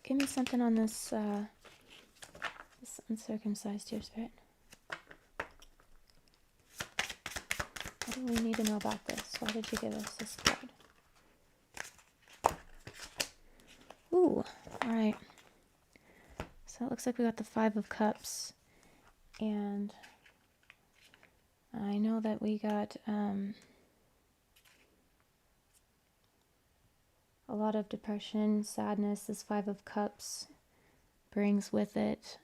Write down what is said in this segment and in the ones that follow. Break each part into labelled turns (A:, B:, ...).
A: Give me something on this, this uncircumcised here, Spirit. What do we need to know about this? Why did you give us this card? Ooh, alright. So it looks like we got the Five of Cups. And I know that we got a lot of depression, sadness. This Five of Cups brings with it.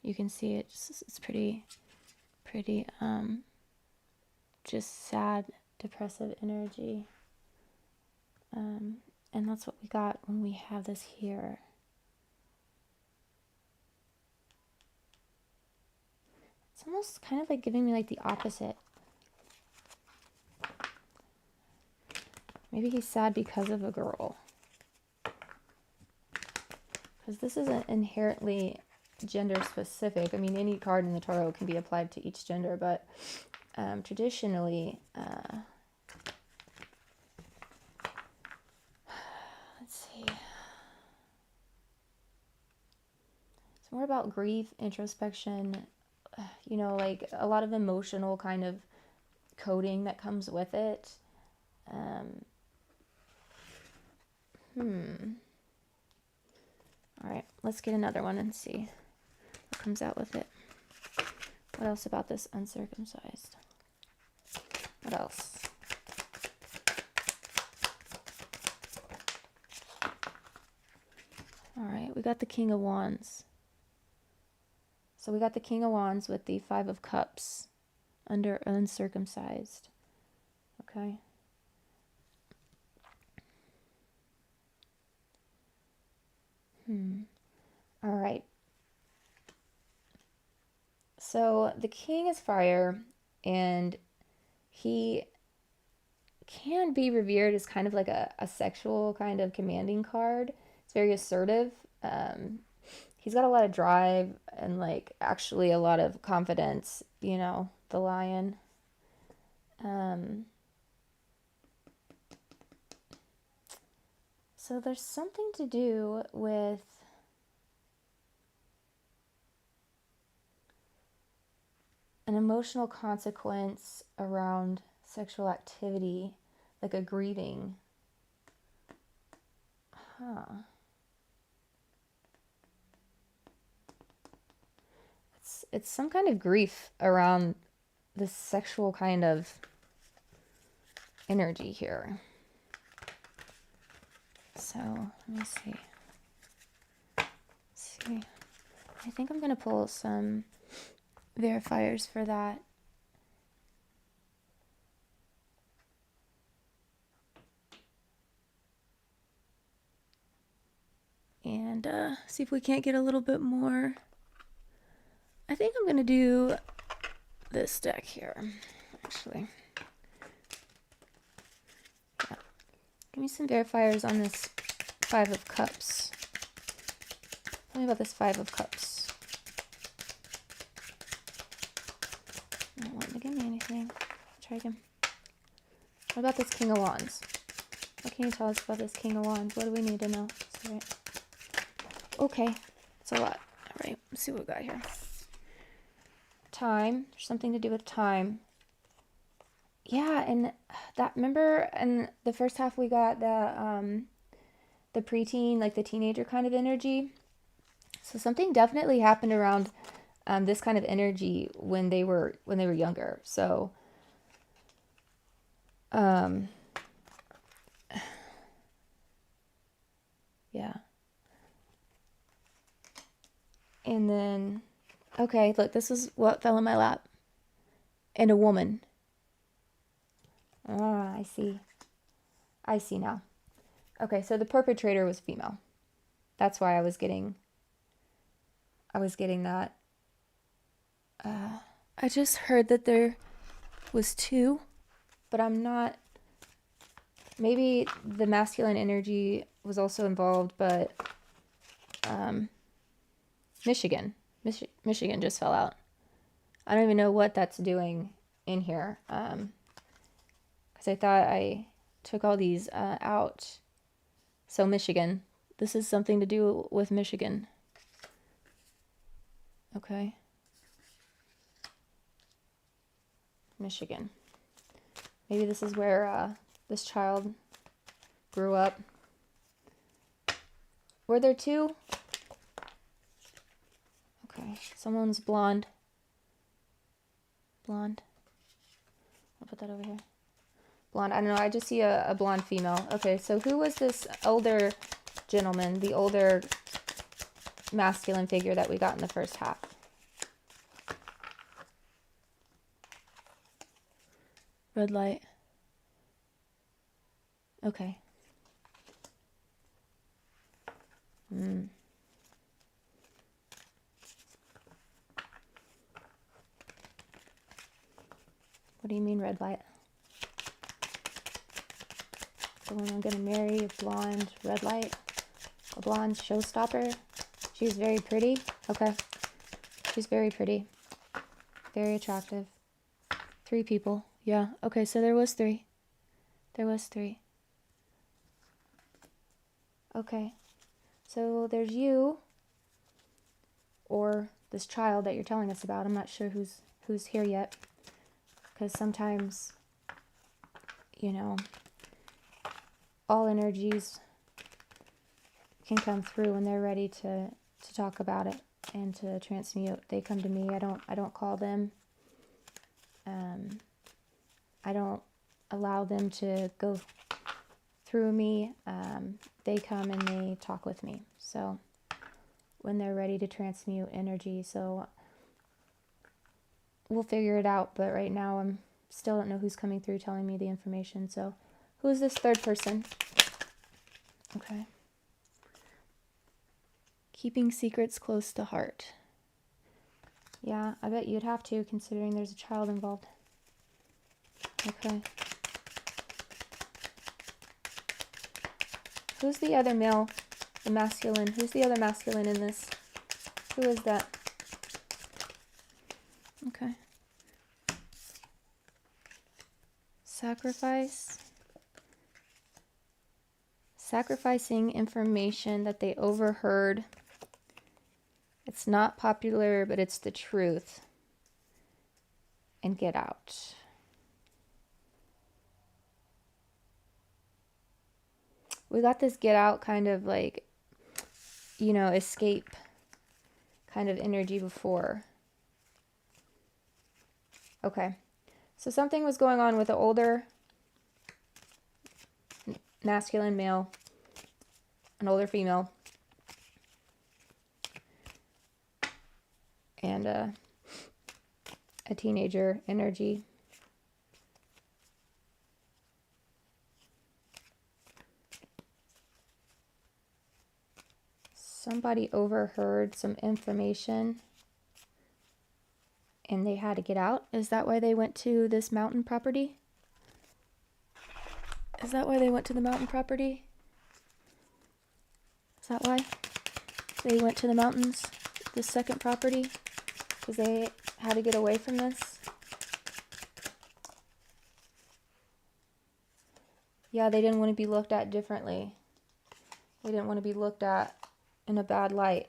A: You can see it's pretty, just sad, depressive energy. And that's what we got when we have this here. It's almost kind of like giving me like the opposite. Maybe he's sad because of a girl. Because this isn't inherently gender specific. I mean, any card in the tarot can be applied to each gender, but traditionally, let's see. It's more about grief, introspection, you know, like a lot of emotional kind of coding that comes with it. All right, let's get another one and see what comes out with it. What else about this uncircumcised? What else? All right, we got the King of Wands. So we got the King of Wands with the Five of Cups under uncircumcised. Okay. All right. So the king is fire, and he can be revered as kind of like a sexual kind of commanding card. It's very assertive. He's got a lot of drive and like actually a lot of confidence, you know, the lion. So there's something to do with an emotional consequence around sexual activity, like a grieving. It's some kind of grief around this sexual kind of energy here. So let me see. I think I'm gonna pull some verifiers for that. And see if we can't get a little bit more. I think I'm gonna do this deck here, actually. Yeah. Give me some verifiers on this Five of Cups. Tell me about this Five of Cups. Not wanting to give me anything. Try again. What about this King of Wands? What can you tell us about this King of Wands? What do we need to know? Right. Okay, it's a lot. All right, let's see what we got here. Time. There's something to do with time. Yeah, and that, remember in the first half we got the preteen, like the teenager kind of energy. So something definitely happened around this kind of energy when they were younger. So yeah. And then, okay, look, this is what fell in my lap. And a woman. Ah, I see. I see now. Okay, so the perpetrator was female. That's why I was getting that. I just heard that there was two, but I'm not. Maybe the masculine energy was also involved, but Michigan just fell out. I don't even know what that's doing in here. Because I thought I took all these out. So Michigan. This is something to do with Michigan. Okay. Michigan. Maybe this is where this child grew up. Were there two? Okay. Someone's blonde. Blonde. I'll put that over here. Blonde. I don't know. I just see a blonde female. Okay. So who was this older gentleman, the older masculine figure that we got in the first half? Red light. Okay. What do you mean red light? The one I'm gonna marry, a blonde, red light, a blonde showstopper. She's very pretty. Okay. She's very pretty. Very attractive. 3 people. Yeah. Okay, so there was 3. There was 3. Okay. So there's you, or this child that you're telling us about. I'm not sure who's here yet, because sometimes, you know, all energies can come through when they're ready to talk about it and to transmute. They come to me. I don't call them. I don't allow them to go through me. They come and they talk with me. So when they're ready to transmute energy, so we'll figure it out. But right now I'm still don't know who's coming through telling me the information. So who's this third person? Okay. Keeping secrets close to heart. Yeah, I bet you'd have to, considering there's a child involved. Okay. Who's the other male? The masculine. Who's the other masculine in this? Who is that? Okay. Sacrifice. Sacrificing information that they overheard. It's not popular, but it's the truth. And get out. We got this get out kind of like, you know, escape kind of energy before. Okay. So something was going on with an older masculine male, an older female, and a teenager energy. Somebody overheard some information and they had to get out. Is that why they went to this mountain property? Is that why they went to the mountain property? Is that why they went to the mountains, this second property? Because they had to get away from this? Yeah, they didn't want to be looked at differently. They didn't want to be looked at in a bad light.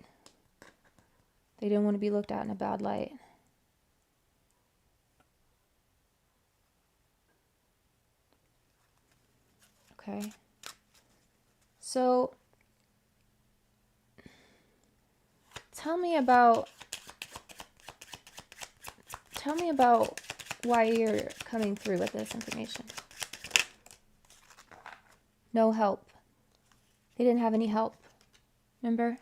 A: They didn't want to be looked at in a bad light. Okay. So, tell me about why you're coming through with this information. No help. They didn't have any help. Remember?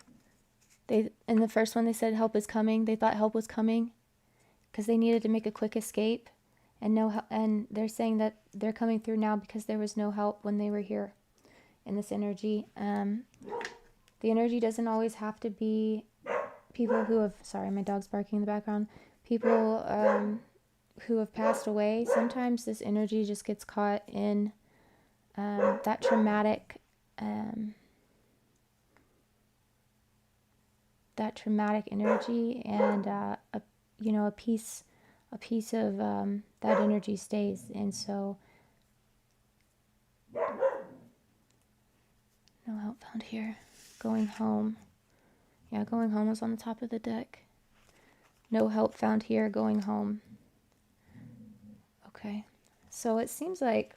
A: In the first one they said help is coming. They thought help was coming because they needed to make a quick escape, and they're saying that they're coming through now because there was no help when they were here in this energy. The energy doesn't always have to be people who have, sorry, my dog's barking in the background, people who have passed away. Sometimes this energy just gets caught in that traumatic energy, and a piece of that energy stays. And so No help found here. Going home. Yeah, going home was on the top of the deck. No help found here. Going home. Okay. So it seems like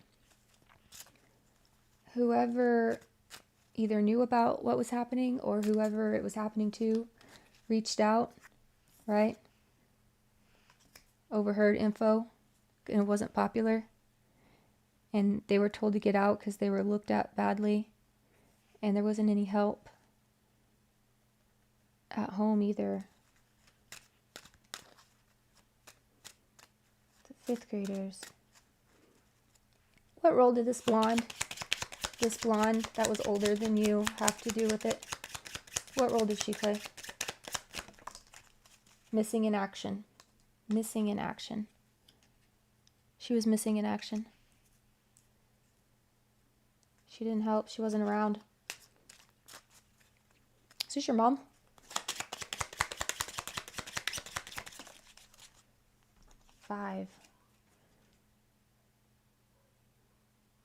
A: whoever either knew about what was happening or whoever it was happening to reached out, right? Overheard info and it wasn't popular. And they were told to get out because they were looked at badly. And there wasn't any help at home either. The fifth graders. What role did this blonde that was older than you have to do with it? What role did she play? Missing in action. Missing in action. She was missing in action. She didn't help. She wasn't around. Is this your mom? Five.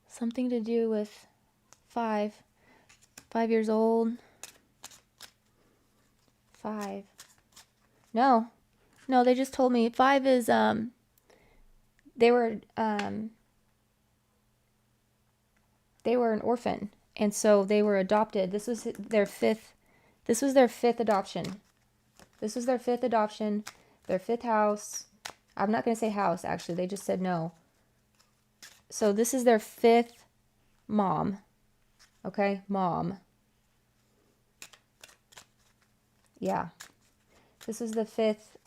A: Something to do with 5. 5 years old. 5. No, they just told me 5 is they were an orphan, and so they were adopted. This was their fifth adoption. This was their fifth adoption, their fifth house. I'm not going to say house, actually. They just said no. So this is their fifth mom. Okay, mom. Yeah. This is the fifth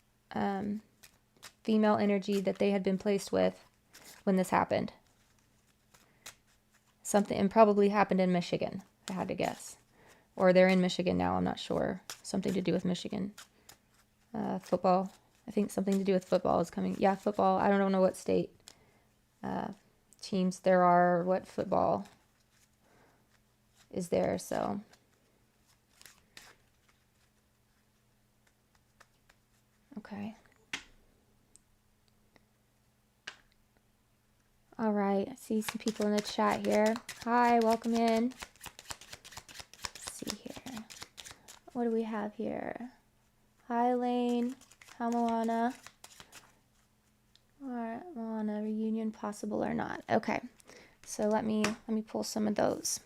A: female energy that they had been placed with when this happened. Something, and probably happened in Michigan, I had to guess. Or they're in Michigan now, I'm not sure. Something to do with Michigan. Football. I think something to do with football is coming. Yeah, football. I don't know what state teams there are, what football is there, so. Okay. All right, I see some people in the chat here. Hi, welcome in. Let's see here. What do we have here? Hi, Lane. Hi, Moana. All right, Moana, reunion possible or not? Okay, so let me pull some of those.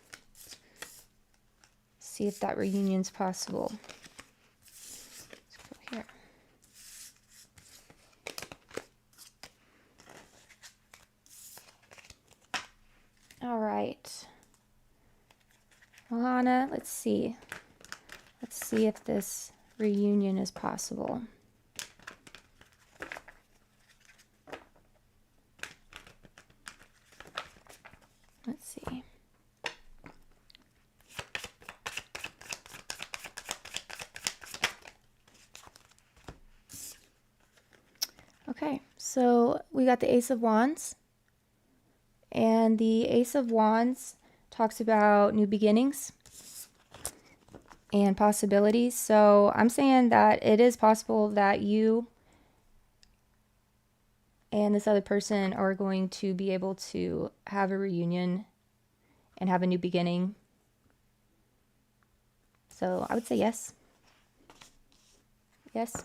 A: See if that reunion's possible. Let's go here. All right, Moana, let's see. Let's see if this reunion is possible. Let's see. Okay, so we got the Ace of Wands. And the Ace of Wands talks about new beginnings and possibilities. So I'm saying that it is possible that you and this other person are going to be able to have a reunion and have a new beginning. So I would say yes. Yes.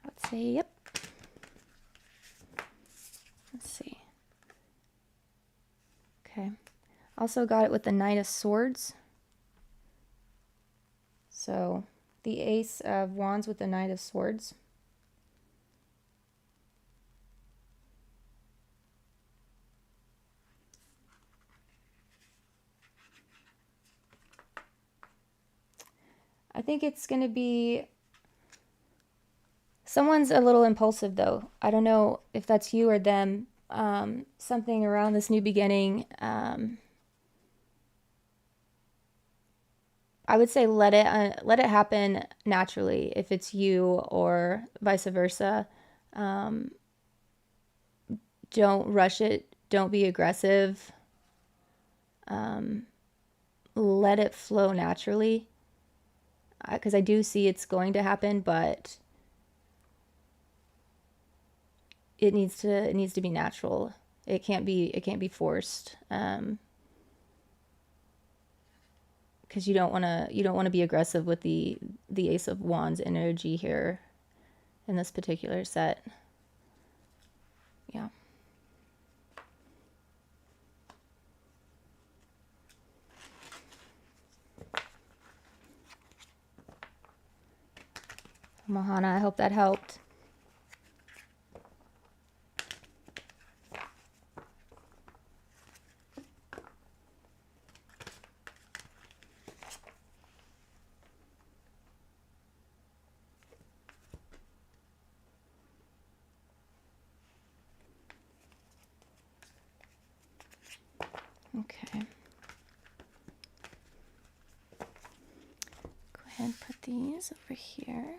A: Let's say yep. Let's see. Okay. Also got it with the Knight of Swords. So the Ace of Wands with the Knight of Swords. I think it's going to be... Someone's a little impulsive, though. I don't know if that's you or them. Something around this new beginning. I would say let it happen naturally if it's you or vice versa. Don't rush it. Don't be aggressive. Let it flow naturally. because I do see it's going to happen, but it needs to be natural. It can't be forced. Because you don't want to be aggressive with the Ace of Wands energy here in this particular set. Yeah. Mahana, I hope that helped. Okay. Go ahead and put these over here.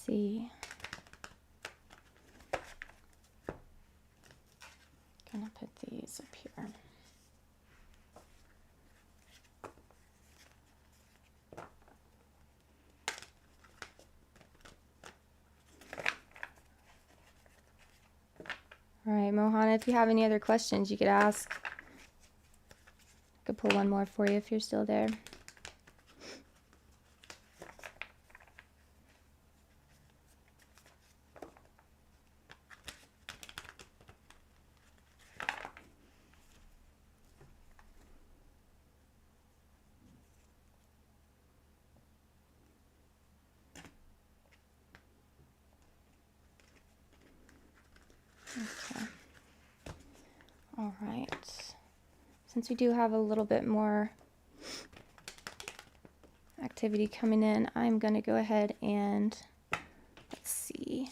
A: See. Gonna put these up here. All right, Mohana, if you have any other questions, you could ask. I could pull one more for you if you're still there. Okay. All right. Since we do have a little bit more activity coming in, I'm going to go ahead and let's see.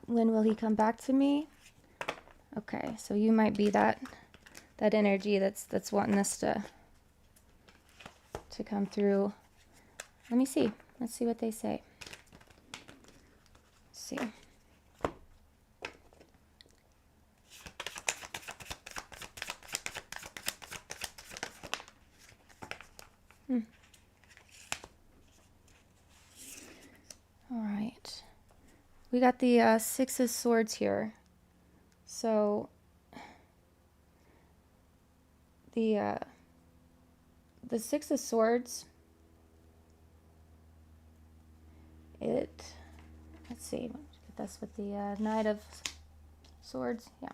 A: When will he come back to me? Okay, so you might be that energy that's wanting this to come through. Let me see. Let's see what they say. Let's see. All right. We got the Six of Swords here. So the Six of Swords, let's see, get this with the Knight of Swords. Yeah.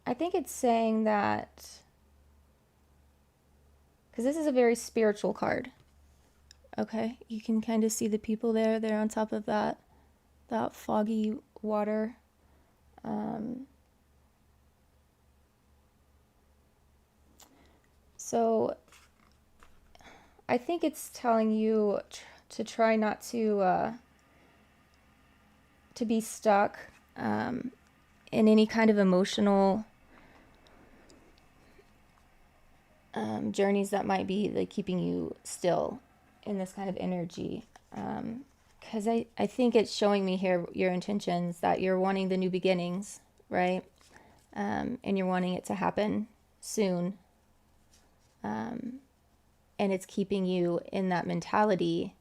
A: I think it's saying that, because this is a very spiritual card. Okay, you can kind of see the people there. They're on top of that foggy water. So I think it's telling you to try not to be stuck in any kind of emotional journeys that might be like keeping you still in this kind of energy. Because I think it's showing me here your intentions, that you're wanting the new beginnings, right? And you're wanting it to happen soon. And it's keeping you in that mentality.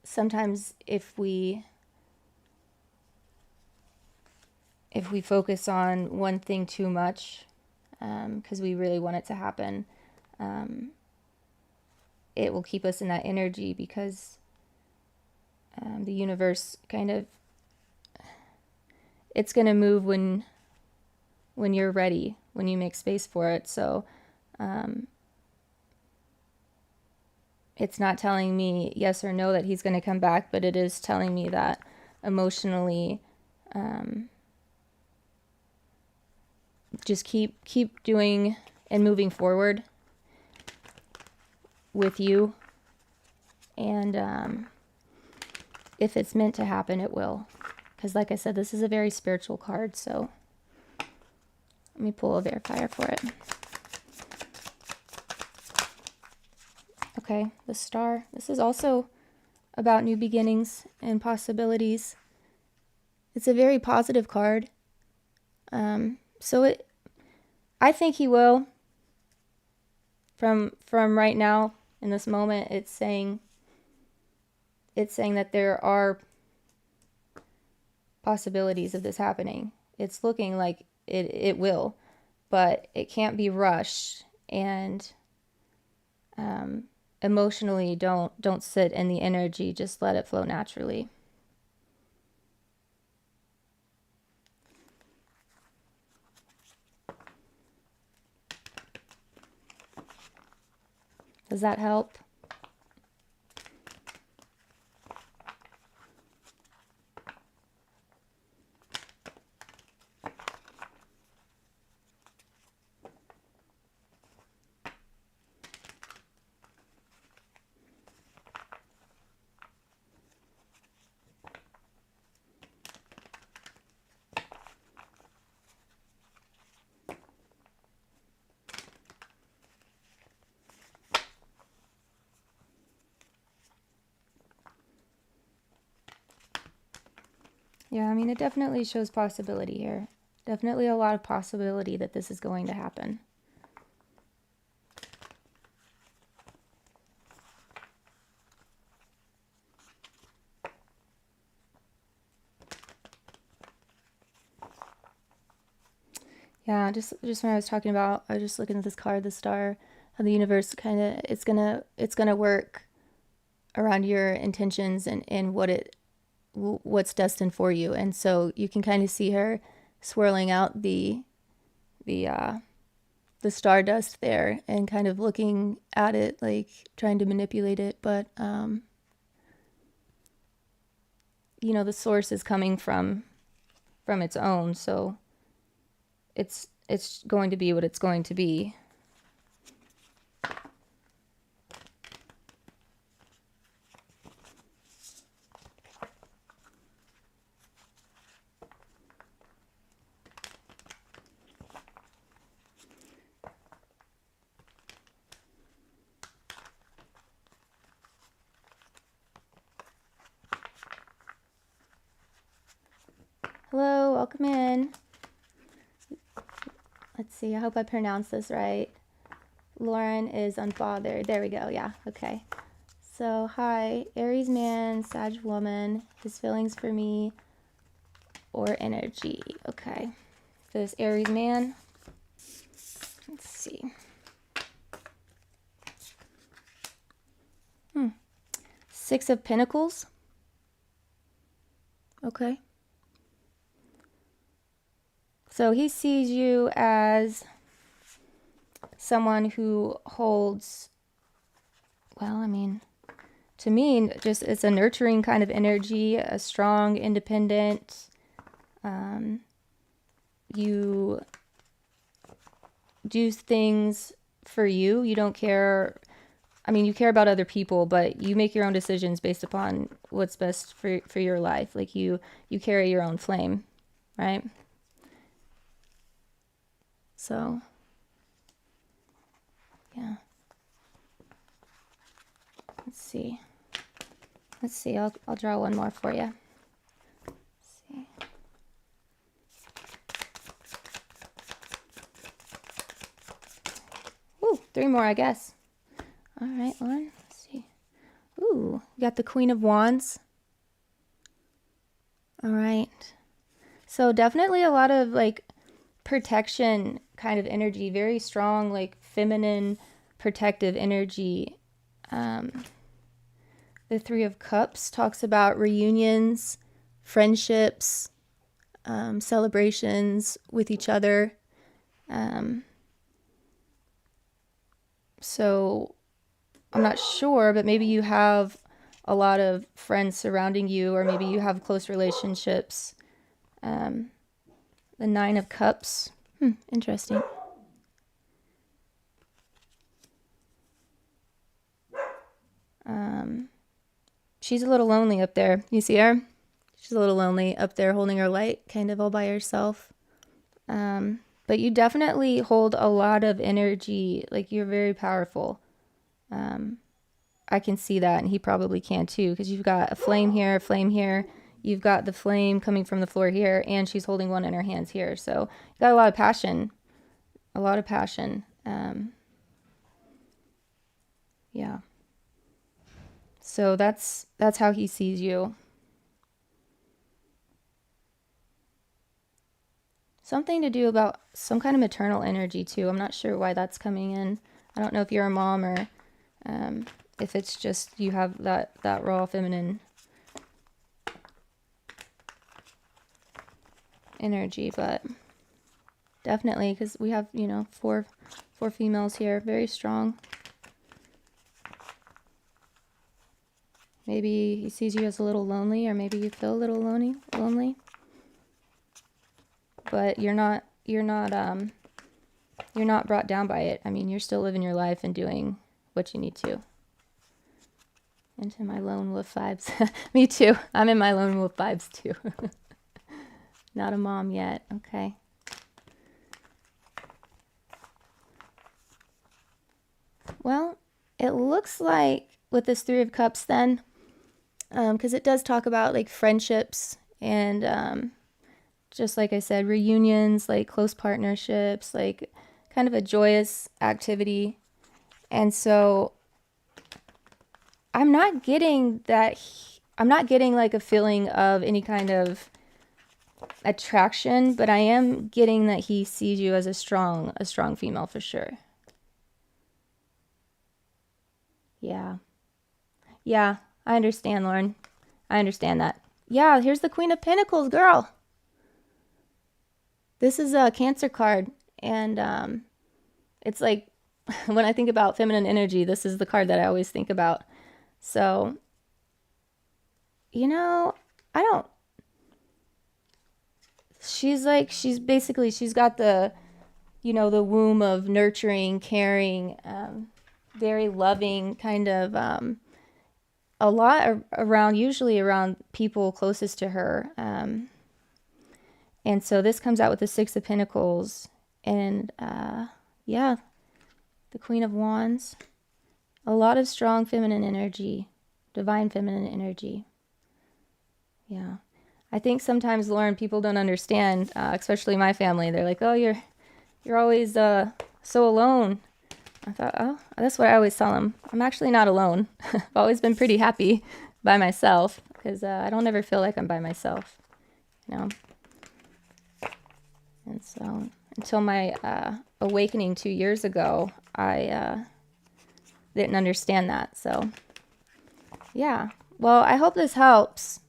A: Sometimes if we focus on one thing too much, because we really want it to happen, it will keep us in that energy, because the universe kind of, it's going to move when you're ready, when you make space for it. So it's not telling me yes or no that he's going to come back, but it is telling me that emotionally just keep doing and moving forward with you. And if it's meant to happen, it will. Because like I said, this is a very spiritual card, so let me pull a verifier for it. Okay, the Star. This is also about new beginnings and possibilities. It's a very positive card. I think he will. From right now, in this moment, it's saying that there are possibilities of this happening. It's looking like it will, but it can't be rushed. And emotionally, don't sit in the energy. Just let it flow naturally. Does that help? Yeah, I mean, it definitely shows possibility here. Definitely a lot of possibility that this is going to happen. Yeah, just when I was talking about, I was just looking at this card, the Star, how the universe kind of, it's gonna work around your intentions and what's destined for you. And so you can kind of see her swirling out the stardust there and kind of looking at it, like trying to manipulate it. But you know, the source is coming from its own, so it's going to be what it's going to be. Hello, welcome in. Let's see, I hope I pronounced this right. Lauren is unfathered. There we go, yeah, okay. So, hi, Aries man, Sag woman, his feelings for me, or energy. Okay, so this Aries man, let's see. Six of Pentacles. Okay. So he sees you as someone who holds, well, I mean, to me, just it's a nurturing kind of energy, a strong, independent. You do things for you. You don't care. I mean, you care about other people, but you make your own decisions based upon what's best for your life. Like you carry your own flame, right? So, yeah. Let's see. I'll draw one more for you. Let's see. Ooh, three more, I guess. All right, Lauren. Let's see. Ooh, you got the Queen of Wands. All right. So definitely a lot of like protection kind of energy, very strong, like feminine protective energy. The Three of Cups talks about reunions, friendships, celebrations with each other. So I'm not sure, but maybe you have a lot of friends surrounding you, or maybe you have close relationships. The Nine of Cups Interesting. She's a little lonely up there. You see her? She's a little lonely up there holding her light, kind of all by herself. But you definitely hold a lot of energy. Like, you're very powerful. I can see that, and he probably can too, because you've got a flame here, a flame here. You've got the flame coming from the floor here, and she's holding one in her hands here. So you got a lot of passion. A lot of passion. Yeah. So that's how he sees you. Something to do about some kind of maternal energy too. I'm not sure why that's coming in. I don't know if you're a mom or if it's just you have that raw feminine energy, but definitely, because we have, you know, four females here, very strong. Maybe he sees you as a little lonely, or maybe you feel a little lonely. But you're not brought down by it. I mean, you're still living your life and doing what you need to. Into my lone wolf vibes. Me too. I'm in my lone wolf vibes too. Not a mom yet. Okay. Well, it looks like with this Three of Cups then, because it does talk about like friendships and just like I said, reunions, like close partnerships, like kind of a joyous activity. And so I'm not getting that. I'm not getting like a feeling of any kind of attraction, but I am getting that he sees you as a strong female for sure. Yeah. Yeah, I understand, Lauren. I understand that. Yeah, here's the Queen of Pentacles, girl. This is a Cancer card, and it's like when I think about feminine energy, this is the card that I always think about. So, you know, I don't. She's got the, you know, the womb of nurturing, caring, very loving, kind of a lot around, usually around people closest to her. And so this comes out with the Six of Pentacles, and yeah, the Queen of Wands. A lot of strong feminine energy, divine feminine energy. Yeah. I think sometimes, Lauren, people don't understand, especially my family. They're like, "Oh, you're always so alone." I thought, oh, that's what I always tell them. I'm actually not alone. I've always been pretty happy by myself, because I don't ever feel like I'm by myself, you know. And so until my awakening 2 years ago, I didn't understand that. So yeah. Well, I hope this helps.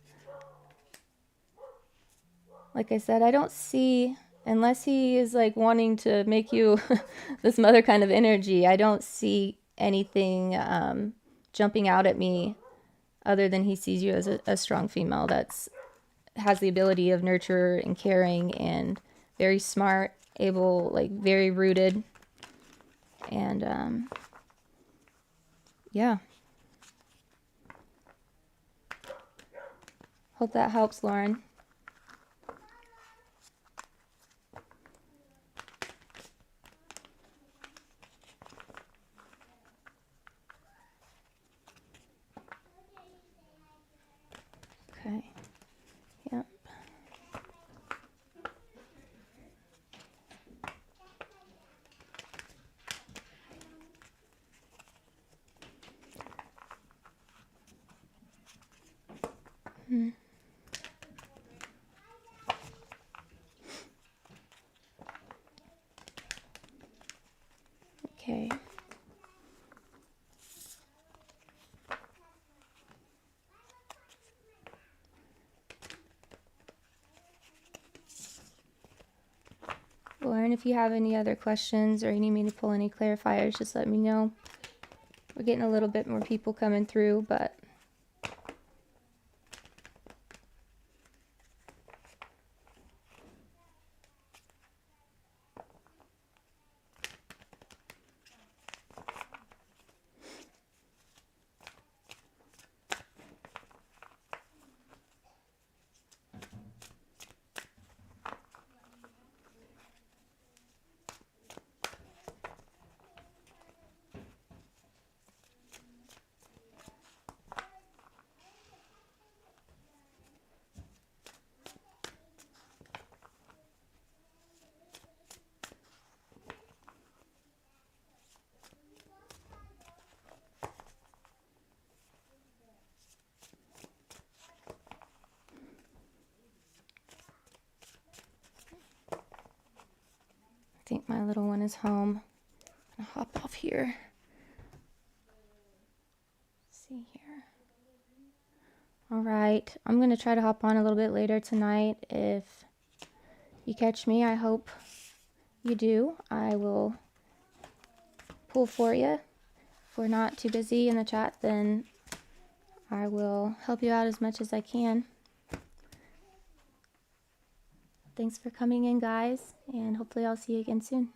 A: Like I said, I don't see, unless he is like wanting to make you this mother kind of energy, I don't see anything jumping out at me other than he sees you as a strong female that's has the ability of nurture and caring and very smart, able, like very rooted. And yeah. Hope that helps, Lauren. Okay. Yep. Okay. Lauren, if you have any other questions or you need me to pull any clarifiers, just let me know. We're getting a little bit more people coming through, but think my little one is home. I'm gonna hop off here. Let's see here. All right, I'm gonna try to hop on a little bit later tonight. If you catch me, I hope you do. I will pull for you. If we're not too busy in the chat, then I will help you out as much as I can. Thanks for coming in, guys, and hopefully I'll see you again soon.